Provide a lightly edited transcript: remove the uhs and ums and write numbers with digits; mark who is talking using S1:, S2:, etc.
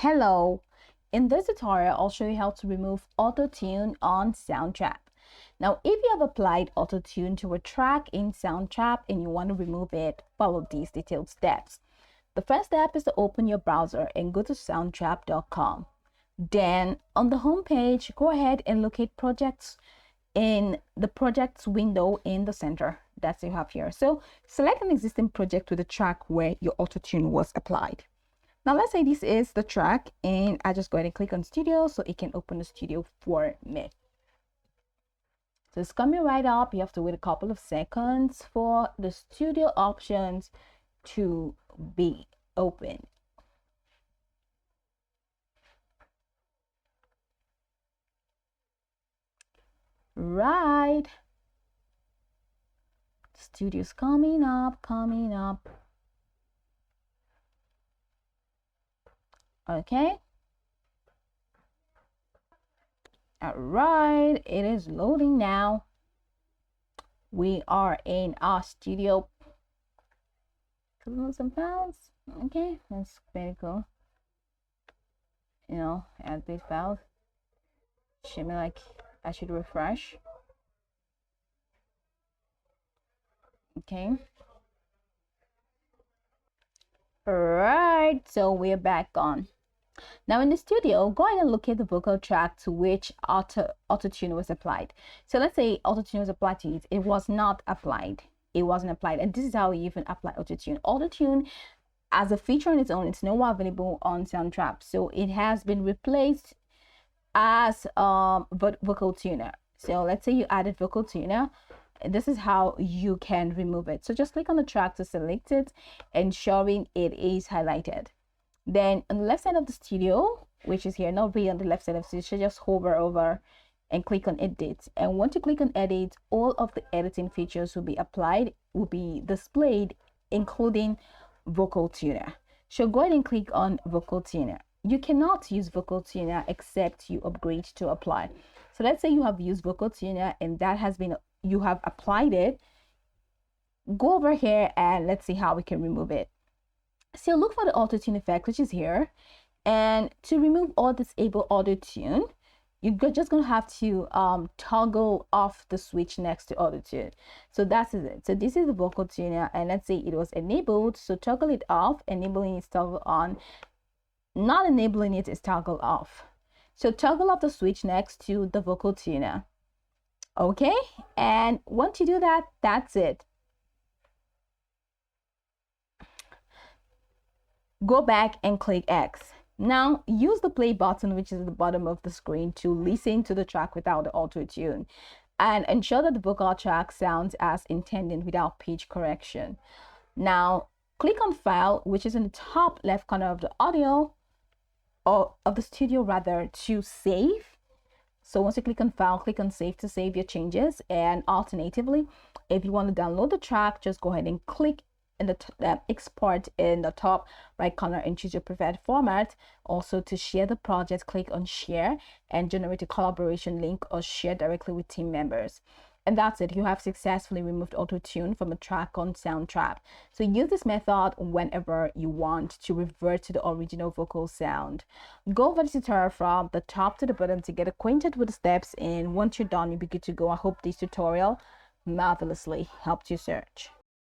S1: Hello! In this tutorial, I'll show you how to remove Autotune on Soundtrap. Now, if you have applied Autotune to a track in Soundtrap and you want to remove it, follow these detailed steps. The first step is to open your browser and go to soundtrap.com. Then, on the home page, go ahead and locate projects in the projects window in the center. That's what you have here. So, select an existing project with a track where your Autotune was applied. Now let's say this is the track and I just go ahead and click on studio so it can open the studio for me. So it's coming right up. You have to wait a couple of seconds for the studio options to be open. Right. The studio's coming up. Okay. All right, it is loading now. We are in our studio. Close some files. Okay, that's very cool. Add these files. Should be like I should refresh. Okay. All right, so we're back on. Now in the studio, go ahead and locate the vocal track to which Autotune was applied. So let's say Autotune was applied to it. It was not applied. It wasn't applied. And this is how you even apply Autotune. Autotune as a feature on its own, it's no more available on Soundtrap. So it has been replaced as vocal tuner. So let's say you added vocal tuner. This is how you can remove it. So just click on the track to select it, ensuring it is highlighted. Then on the left side of the studio, which is here, not really on the left side of the studio, you should just hover over and click on edit. And once you click on edit, all of the editing features will be applied, will be displayed, including vocal tuner. So go ahead and click on vocal tuner. You cannot use vocal tuner except you upgrade to apply. So let's say you have used vocal tuner and that has been, you have applied it. Go over here and let's see how we can remove it. So look for the Autotune effect, which is here. And to remove or disable Autotune, you're just going to have to toggle off the switch next to Autotune. So that's it. So this is the vocal tuner, and let's say it was enabled. So toggle it off, enabling it, toggle on. Not enabling it is toggle off. So toggle off the switch next to the vocal tuner. Okay, and once you do that, that's it. Go back and click X. Now use the play button, which is at the bottom of the screen, to listen to the track without the auto tune and ensure that the vocal track sounds as intended without pitch correction. Now click on File, which is in the top left corner of the audio or of the studio rather, to save. So once you click on File, click on Save to save your changes. And alternatively, if you want to download the track, just go ahead and click in the export in the top right corner and choose your preferred format. Also, to share the project, click on Share and generate a collaboration link or share directly with team members. And that's it. You have successfully removed Autotune from a track on Soundtrap. So use this method whenever you want to revert to the original vocal sound. Go over the tutorial from the top to the bottom to get acquainted with the steps, and once you're done, you'll be good to go. I hope this tutorial marvelously helped you search.